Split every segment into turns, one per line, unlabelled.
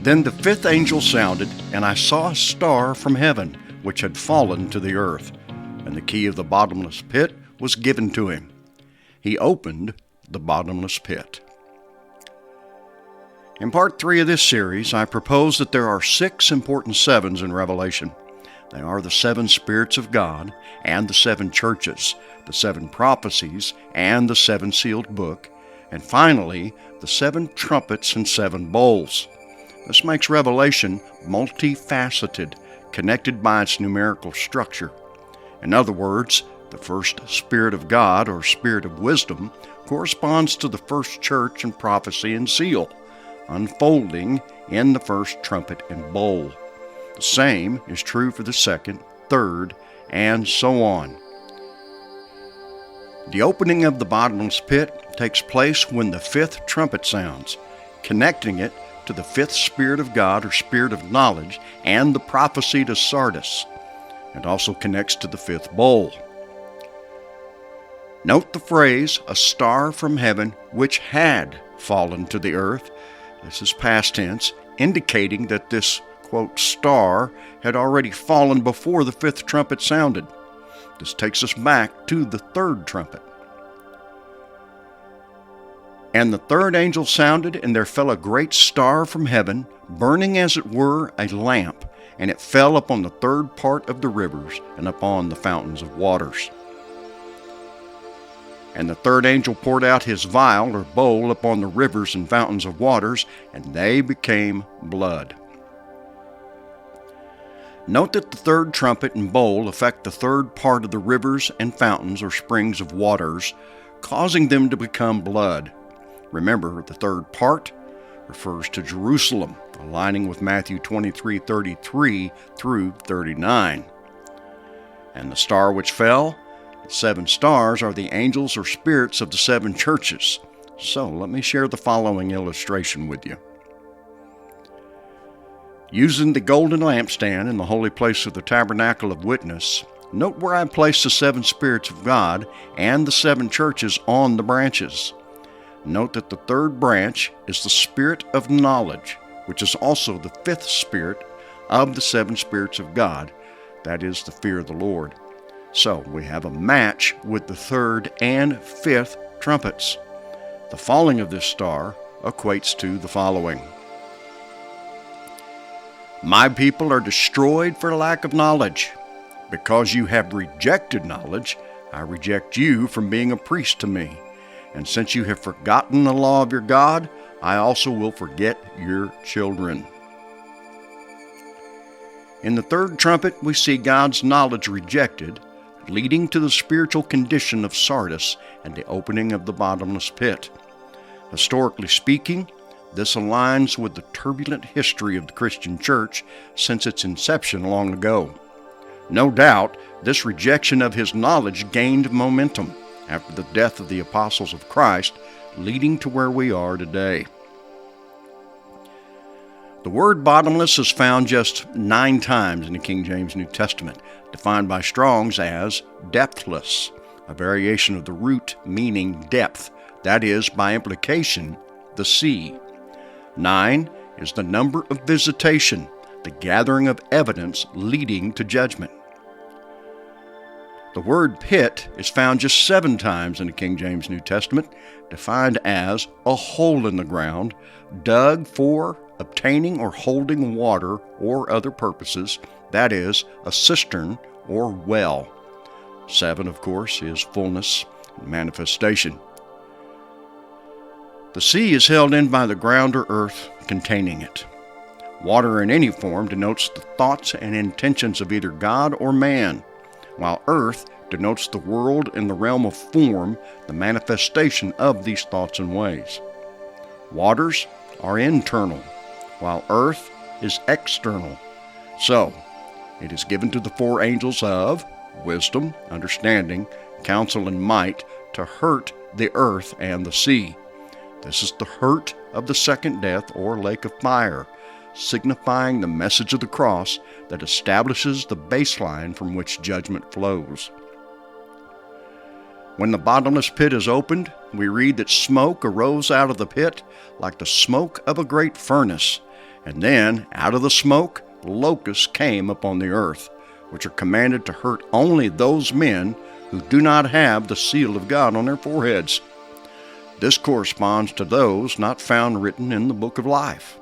Then the fifth angel sounded, and I saw a star from heaven, which had fallen to the earth, and the key of the bottomless pit was given to him. He opened the bottomless pit. In part 3 of this series, I propose that there are 6 important sevens in Revelation. They are the 7 spirits of God and the 7 churches, the 7 prophecies and the 7 sealed book, and finally, the 7 trumpets and 7 bowls. This makes Revelation multifaceted, connected by its numerical structure. In other words, the first Spirit of God, or Spirit of Wisdom, corresponds to the first church and prophecy and seal, unfolding in the first trumpet and bowl. The same is true for the second, third, and so on. The opening of the bottomless pit takes place when the 5th trumpet sounds, connecting it to the 5th Spirit of God, or Spirit of knowledge, and the prophecy to Sardis. It also connects to the 5th bowl. Note the phrase, a star from heaven which had fallen to the earth. This is past tense, indicating that this, quote, star had already fallen before the 5th trumpet sounded. This takes us back to the 3rd trumpet. And the 3rd angel sounded, and there fell a great star from heaven, burning as it were a lamp, and it fell upon the 3rd part of the rivers and upon the fountains of waters. And the 3rd angel poured out his vial, or bowl, upon the rivers and fountains of waters, and they became blood. Note that the 3rd trumpet and bowl affect the 3rd part of the rivers and fountains, or springs of waters, causing them to become blood. Remember, the 3rd part refers to Jerusalem, aligning with Matthew 23:33 through 39. And the star which fell, the 7 stars, are the angels or spirits of the 7 churches. So let me share the following illustration with you. Using the golden lampstand in the holy place of the tabernacle of witness, note where I place the 7 spirits of God and the 7 churches on the branches. Note that the 3rd branch is the Spirit of knowledge, which is also the 5th spirit of the 7 spirits of God, that is, the fear of the Lord. So we have a match with the 3rd and 5th trumpets. The falling of this star equates to the following. My people are destroyed for lack of knowledge. Because you have rejected knowledge, I reject you from being a priest to me. And since you have forgotten the law of your God, I also will forget your children. In the 3rd trumpet, we see God's knowledge rejected, leading to the spiritual condition of Sardis and the opening of the bottomless pit. Historically speaking, this aligns with the turbulent history of the Christian church since its inception long ago. No doubt, this rejection of his knowledge gained momentum after the death of the apostles of Christ, leading to where we are today. The word bottomless is found just 9 times in the King James New Testament, defined by Strong's as depthless, a variation of the root meaning depth, that is, by implication, the sea. 9 is the number of visitation, the gathering of evidence leading to judgment. The word pit is found just 7 times in the King James New Testament, defined as a hole in the ground, dug for obtaining or holding water or other purposes, that is, a cistern or well. 7, of course, is fullness and manifestation. The sea is held in by the ground or earth containing it. Water in any form denotes the thoughts and intentions of either God or man, while earth denotes the world in the realm of form, the manifestation of these thoughts and ways. Waters are internal, while earth is external. So, it is given to the 4 angels of wisdom, understanding, counsel, and might to hurt the earth and the sea. This is the hurt of the second death or lake of fire, signifying the message of the cross that establishes the baseline from which judgment flows. When the bottomless pit is opened, we read that smoke arose out of the pit like the smoke of a great furnace, And then, out of the smoke, locusts came upon the earth, which are commanded to hurt only those men who do not have the seal of God on their foreheads. This corresponds to those not found written in the book of life.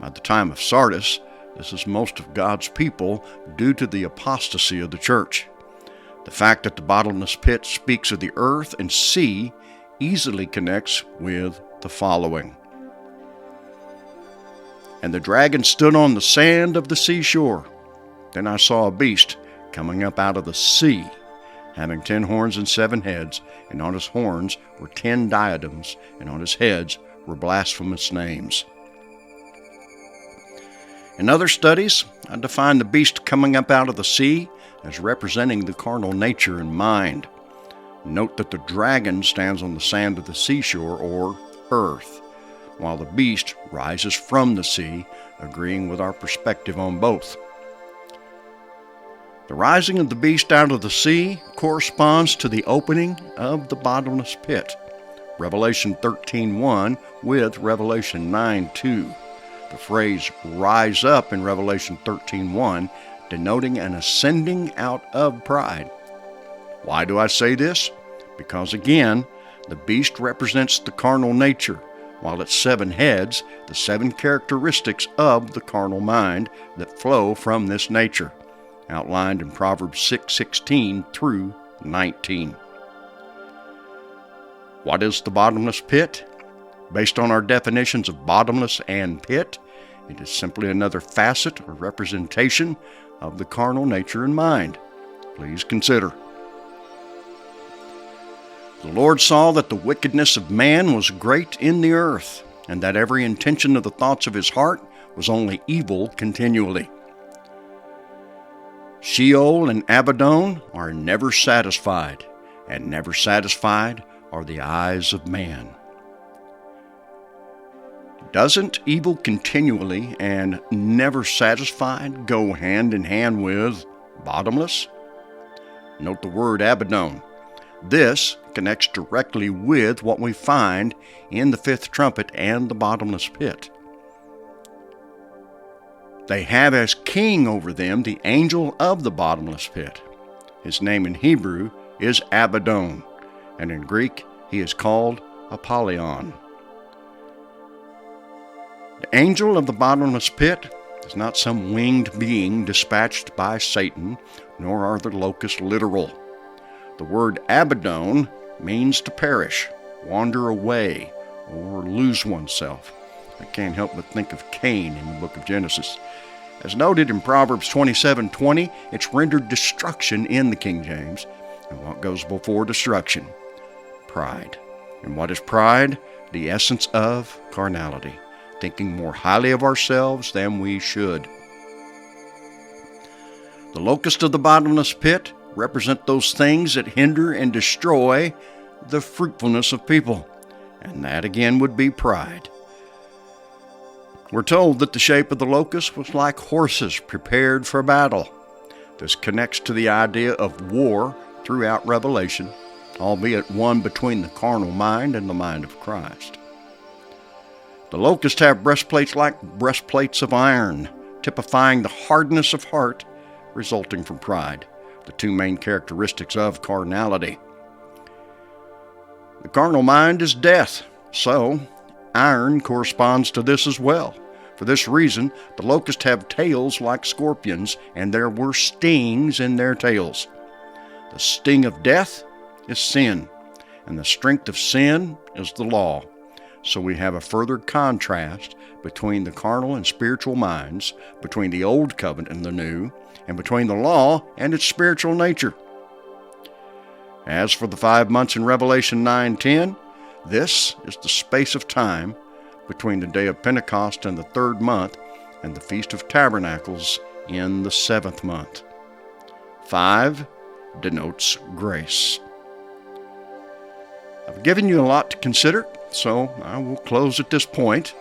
By the time of Sardis, this is most of God's people due to the apostasy of the church. The fact that the bottomless pit speaks of the earth and sea easily connects with the following. And the dragon stood on the sand of the seashore. Then I saw a beast coming up out of the sea, having 10 horns and 7 heads, and on his horns were 10 diadems, and on his heads were blasphemous names. In other studies, I define the beast coming up out of the sea as representing the carnal nature and mind. Note that the dragon stands on the sand of the seashore, or earth, while the beast rises from the sea, agreeing with our perspective on both. The rising of the beast out of the sea corresponds to the opening of the bottomless pit, Revelation 13:1 with Revelation 9:2. The phrase rise up in Revelation 13:1 denoting an ascending out of pride. Why do I say this? Because again, the beast represents the carnal nature, while its 7 heads, the 7 characteristics of the carnal mind that flow from this nature, outlined in Proverbs 6:16 through 19. What is the bottomless pit? Based on our definitions of bottomless and pit, it is simply another facet or representation of the carnal nature and mind. Please consider. The Lord saw that the wickedness of man was great in the earth, and that every intention of the thoughts of his heart was only evil continually. Sheol and Abaddon are never satisfied, and never satisfied are the eyes of man. Doesn't evil continually and never satisfied go hand in hand with bottomless? Note the word Abaddon. This connects directly with what we find in the 5th trumpet and the bottomless pit. They have as king over them the angel of the bottomless pit. His name in Hebrew is Abaddon, and in Greek he is called Apollyon. The angel of the bottomless pit is not some winged being dispatched by Satan, nor are the locusts literal. The word Abaddon means to perish, wander away, or lose oneself. I can't help but think of Cain in the book of Genesis. As noted in Proverbs 27:20, it's rendered destruction in the King James. And what goes before destruction? Pride. And what is pride? The essence of carnality, thinking more highly of ourselves than we should. The locusts of the bottomless pit represent those things that hinder and destroy the fruitfulness of people, and that again would be pride. We're told that the shape of the locust was like horses prepared for battle. This connects to the idea of war throughout Revelation, albeit one between the carnal mind and the mind of Christ. The locusts have breastplates like breastplates of iron, typifying the hardness of heart resulting from pride, the 2 main characteristics of carnality. The carnal mind is death, so iron corresponds to this as well. For this reason, the locusts have tails like scorpions, and there were stings in their tails. The sting of death is sin, and the strength of sin is the law. So we have a further contrast between the carnal and spiritual minds, between the old covenant and the new, and between the law and its spiritual nature. As for the 5 months in Revelation 9:10, this is the space of time between the day of Pentecost in the 3rd month and the Feast of Tabernacles in the 7th month. 5 denotes grace. I've given you a lot to consider, so I will close at this point.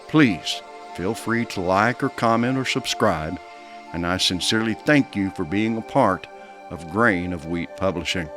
Please feel free to like or comment or subscribe, and I sincerely thank you for being a part of Grain of Wheat Publishing.